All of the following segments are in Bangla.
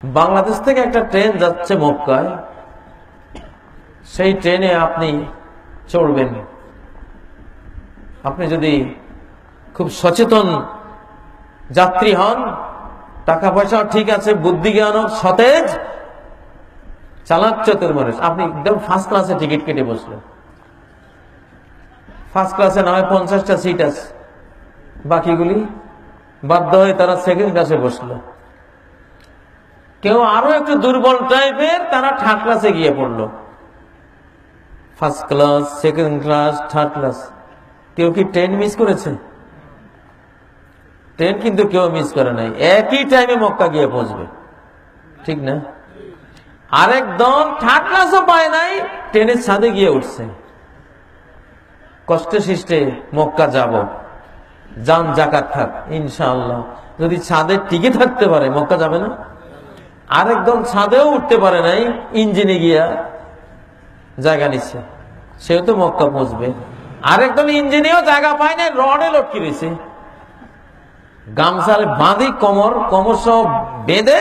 বাংলাদেশ থেকে একটা ট্রেন যাচ্ছে মক্কায়, সেই ট্রেনে আপনি চড়বেন। আপনি যদি খুব সচেতন যাত্রী হন, টাকা পয়সা ঠিক আছে, বুদ্ধি জ্ঞান সতেজ, চালাক চতুর মানুষ, আপনি একদম ফার্স্ট ক্লাসে টিকিট কেটে বসলেন। ফার্স্ট ক্লাসে না হয় 50টা সিট আছে, বাকিগুলি বাধ্য হয়ে তারা সেকেন্ড ক্লাসে বসলো। কেউ আরো একটু দুর্বল টাইপের, তারা থার্ড ক্লাসে গিয়ে পড়লো। First class, second class, third class. কেউ কি ট্রেন মিস করেছে? ট্রেন কিন্তু কেউ মিস করে নাই, একই টাইমে মক্কা গিয়ে পৌঁছবে, ঠিক না? আরেকজন থার্ড ক্লাসও পায় নাই, ট্রেনের ছাদে গিয়ে উঠছে। কষ্টে সৃষ্টে মক্কা যাব, জান জাকাত থাক ইনশাআল্লাহ। যদি ছাদে টিকে থাকতে পারে মক্কা যাবে না? আরেকজন ছাদেও উঠতে পারে নাই, ইঞ্জিনে গিয়া জায়গা নিচ্ছে, সেও তো মক্কা পৌঁছবে। আরেকজন ইঞ্জিনেও জায়গা পায় নাই, রডে লটকি রয়েছে, গামছার বাঁধি কোমর সব বেঁধে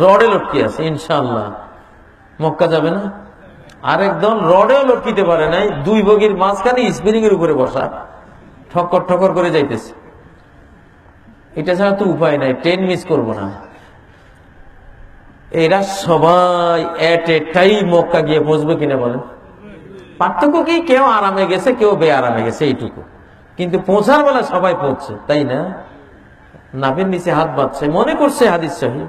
রডে লটকি আছে, ইনশাআল্লাহ মক্কা যাবে না? আরেকজন রডেও লটকিতে পারে নাই, দুই বগির মাঝখানে স্প্রিং এর উপরে বসা, ঠক্কর ঠক্কর করে যাইতেছে। এটা ছাড়া তো উপায় নাই, ট্রেন মিস করবো না। এরা সবাই এট এ টাইম মক্কা গিয়ে পৌঁছবে কিনা বলেন? পার্থক্য কি? কেউ আরামে গেছে, কেউ বেআরামে গেছে, এইটুকু। কিন্তু পৌঁছার বেলা সবাই পৌঁছছে, তাই না? নাভির নিচে হাত বাঁধছে, মনে করছে হাদিস সহি।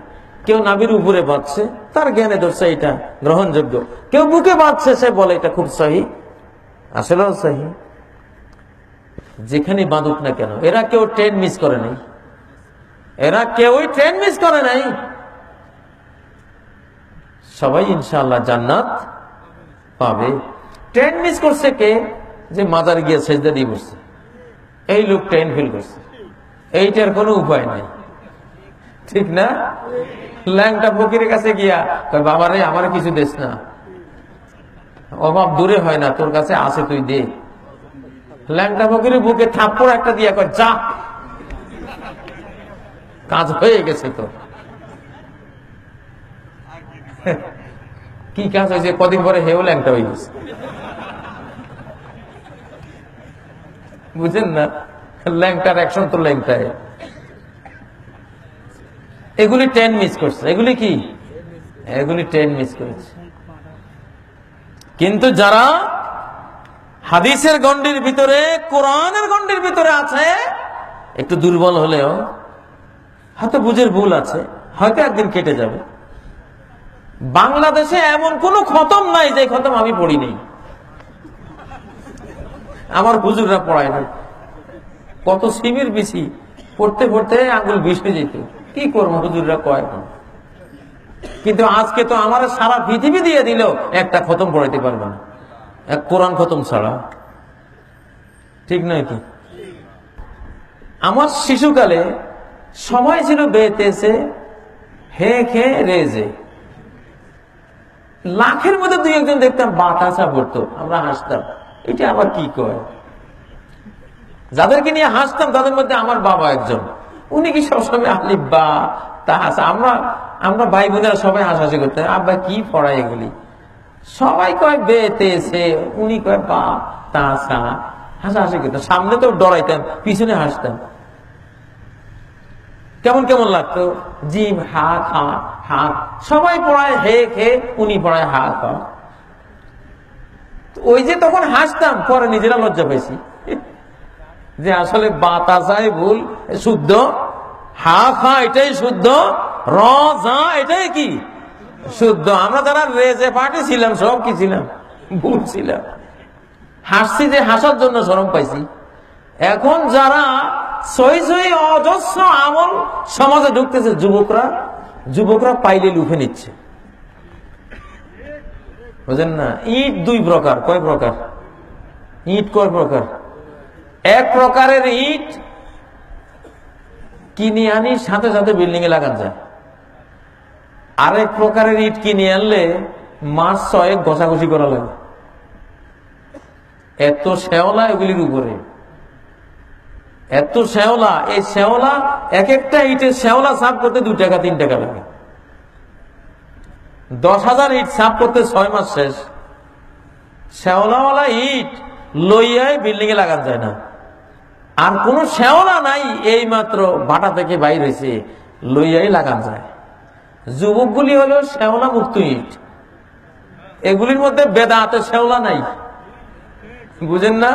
কেউ নাভির উপরে বাঁধছে, তার জ্ঞানে ধরছে এটা গ্রহণযোগ্য। কেউ বুকে বাঁধছে, সে বলে এটা খুব সহি, আসলেও সহি। যেখানে বাঁধুক না কেন, এরা কেউ ট্রেন মিস করে নাই, এরা কেউই ট্রেন মিস করে নাই। সবাই ইনশাআল্লাহ জান্নাত পাবে। ট্রেন মিস করছে কে? যে মাজার গিয়ে সেজদা দিয়ে বসছে, এই লোক ট্রেন ফেল করছে। এইটার কোনো উপায় নাই, ঠিক না? ল্যাংটা ফকিরের কাছে গিয়া বাবারে আমার কিছু দেশ না, অভাব দূরে হয় না, তোর কাছে আছে তুই দে। ল্যাংটা ফকিরের বুকে থাপ্পড় একটা দিয়া কয় যা, কাজ হয়ে গেছে তো। কি কাজ হয়েছে? কদিন পরে হেও ল্যাংটা হয়ে গেছে, বুঝেন না? ল্যাংটার অ্যাকশন তো ল্যাংটায়। এগুলি ট্রেন মিস করছে, এগুলি কি? এগুলি ট্রেন মিস করেছে। কিন্তু যারা হাদিসের গণ্ডির ভিতরে, কোরআনের গণ্ডির ভিতরে আছে, একটু দুর্বল হলেও হয়তো বুঝের ভুল আছে, হয়তো একদিন কেটে যাবে। বাংলাদেশে এমন কোন খতম নাই যে খতম আমি পড়ি নেই, আমার হুজুররা পড়ায় না। কত সিমির বিসি পড়তে পড়তে আঙ্গুল বিষ হয়ে যেত, কি করবো, হুজুররা কয়। কিন্তু আজকে তো আমার সারা পৃথিবী দিয়ে দিল, একটা খতম পড়াইতে পারবে না, এক কোরআন খতম ছাড়া, ঠিক নয় কি? আমার শিশুকালে সময় ছিল বেতেছে হে খে রেজে, লাখের মধ্যে দুই একজন দেখতাম বাতাসা পড়তো, আমরা হাসতাম, এটা আবার কি কয়। যাদেরকে নিয়ে হাসতাম তাদের মধ্যে আমার বাবা একজন, উনি কি সবসময় আলিফ বা তা হাসা, আমরা ভাই বোনেরা সবাই হাসাহাসি করতাম, আব্বা কি পড়ায় এগুলি, সবাই কয় বেতেছে, উনি কয় বা তা হাসাহাসি করতাম। সামনে তো ডরাইতাম, পিছনে হাসতাম। কেমন কেমন লাগতো, জিম হা খা হা, সবাই পড়ায় হে খে, উনি পড়ায় হা খা। ওই যে তখন হাসতাম, পরে নিজেরা লজ্জা পাইছি যে আসলে বাতাসাই ভুল, শুদ্ধ হা খা এটাই শুদ্ধ, র যা এটাই কি শুদ্ধ। আমরা যারা রেজে পার্টি ছিলাম, সব কি ছিলাম, ভুল ছিলাম। হাসছি যে হাসার জন্য শরম পাইছি। এখন যারা সহি সহি অজস্র আমল সমাজে ঢুকতেছে, যুবকরা পাইলে লুফে নিচ্ছে, বুঝেন না? ইট দুই প্রকার, কয় প্রকার? ইট কয় প্রকার? এক প্রকারের ইট কিনে আনি সাথে সাথে বিল্ডিং এ লাগান যায়, আরেক প্রকারের ইট কিনে আনলে মাস 6 ঘষাঘষি করা লাগে, এত শেওলা এগুলির উপরে, এত শেওলা। এই শেওলা, এক একটা ইটের শেওলা সাফ করতে 2 টাকা 3 টাকা লাগে। 10,000 ইট সাফ করতে 6 মাস শেষ। শ্যাওলাওয়ালা ইট লইয়াই বিল্ডিং এ লাগান যায় না। আর কোন শ্যাওলা নাই, এই মাত্র ভাটা থেকে বাইর হয়েছে, লইয়াই লাগান যায়। যুবকগুলি হলো শ্যাওলা মুক্ত ইট, এগুলির মধ্যে বেদাতে শ্যাওলা নাই, বুঝেন না?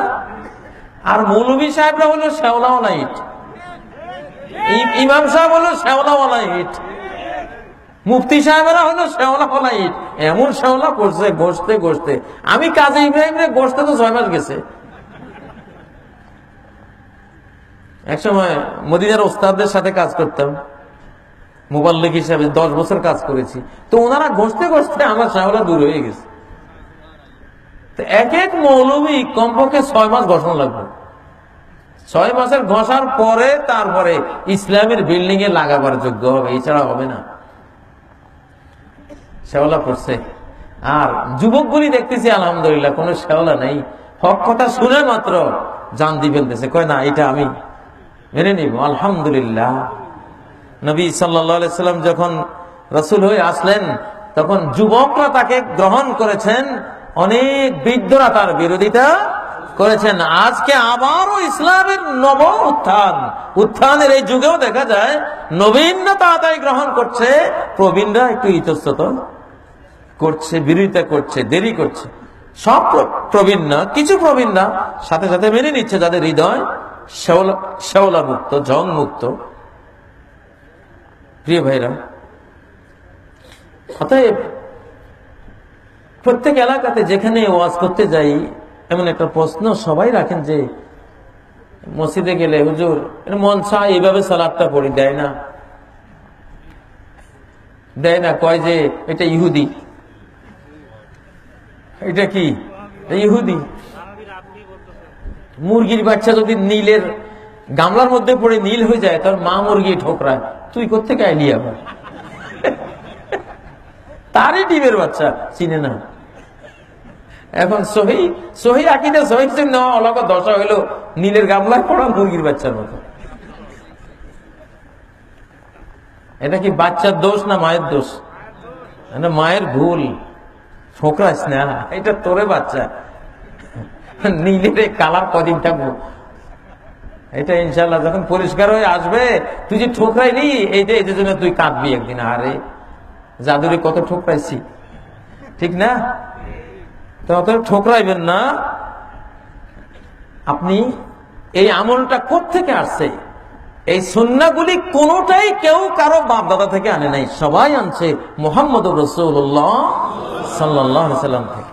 আর মৌলভী সাহেবরা হলো শ্যাওলাওয়ালা ইট, ইমাম সাহেব হলো শ্যাওলাওয়ালা ইট, মুফতি সাহেবেরা হলো শ্যাওলাওয়ালা ইট। এমন শ্যাওলা করছে ঘষতে ঘষতে, আমি কাজী ইব্রাহিম ঘষতে তো 6 মাস গেছে। একসময় মদিনার ওস্তাদদের সাথে কাজ করতাম, মুবাল্লিগ হিসাবে 10 বছর কাজ করেছি। তো ওনারা ঘষতে ঘষতে আমার শ্যাওলা দূর হয়ে গেছে। এক এক মৌলবী কমপক্ষে 6 মাস ঘষণ লাগবে। 6 মাসের ঘষার পরে তারপরে ইসলামের বিল্ডিং এ লাগাবার যোগ্য হবে, এছাড়া হবে না। শ্যাওলা পড়ছে। আর যুবকগুলি দেখতেছি আলহামদুলিল্লাহ কোনো শ্যাওলা নাই, হক কথা শুনে মাত্র জান দি ফেলতেছে, কয় না এটা আমি মেনে নিব আলহামদুলিল্লাহ। নবী সাল্লাল্লাহু আলাইহি সাল্লাম যখন রাসূল হয়ে আসলেন তখন যুবকরা তাকে গ্রহণ করেছেন, অনেক বৃদ্ধরা তার বিরোধিতা করেছেন। আজকে আবারও ইসলামের নব উত্থানের এই যুগেও দেখা যায় নবীনরা তাড়াতাড়ি গ্রহণ করছে, প্রবীণরা একটু ইতস্তত করছে, বিরোধিতা করছে, দেরি করছে। সব প্রবীণ না, কিছু প্রবীণরা সাথে সাথে মেনে নিচ্ছে, যাদের হৃদয় শ্যাওলা মুক্ত, জং মুক্ত। প্রিয় ভাইরা, অতএব প্রত্যেক এলাকাতে যেখানে ওয়াজ করতে যাই এমন একটা প্রশ্ন সবাই রাখেন যে মসজিদে গেলে হুজুর মন চায় এইভাবে সালাতটা পড়ি, দেয় না, দেয় না, কয় যে এটা ইহুদি। এটা কি ইহুদি? মুরগির বাচ্চা যদি নীলের গামলার মধ্যে পড়ে নীল হয়ে যায়, তার মা মুরগি ঠোকরায়, তুই কোত্থেকে আইলি আবার? তারই ডিমের বাচ্চা চিনে না। এখন সহি আকিদা সহি নেওয়া অলগ দশা হইলো নীলের গামলায় পড়া মুরগির বাচ্চার মতো। এটা কি বাচ্চার দোষ না মায়ের দোষ? মায়ের ভুল, ঠোকরাস না, এটা তোরে বাচ্চা, নীলের কালার কদিন থাকবো। এটা ইনশাল্লাহ যখন পরিষ্কার হয়ে আসবে, তুই যে ঠোকরাইলি এইটা, এদের জন্য তুই কাঁদবি একদিন। আরে জাদুরে কত ঠোকরাইছি, ঠিক না? তো অত ঠোকরাইবেন না। আপনি এই আমলটা কোত্থেকে আসছে? এই সুন্নাহগুলি কোনোটাই কেউ কারো বাপ দাদা থেকে আনে নাই, সবাই আনছে মুহাম্মদুর রাসূলুল্লাহ সাল্লাল্লাহু আলাইহি ওয়াসাল্লাম থেকে।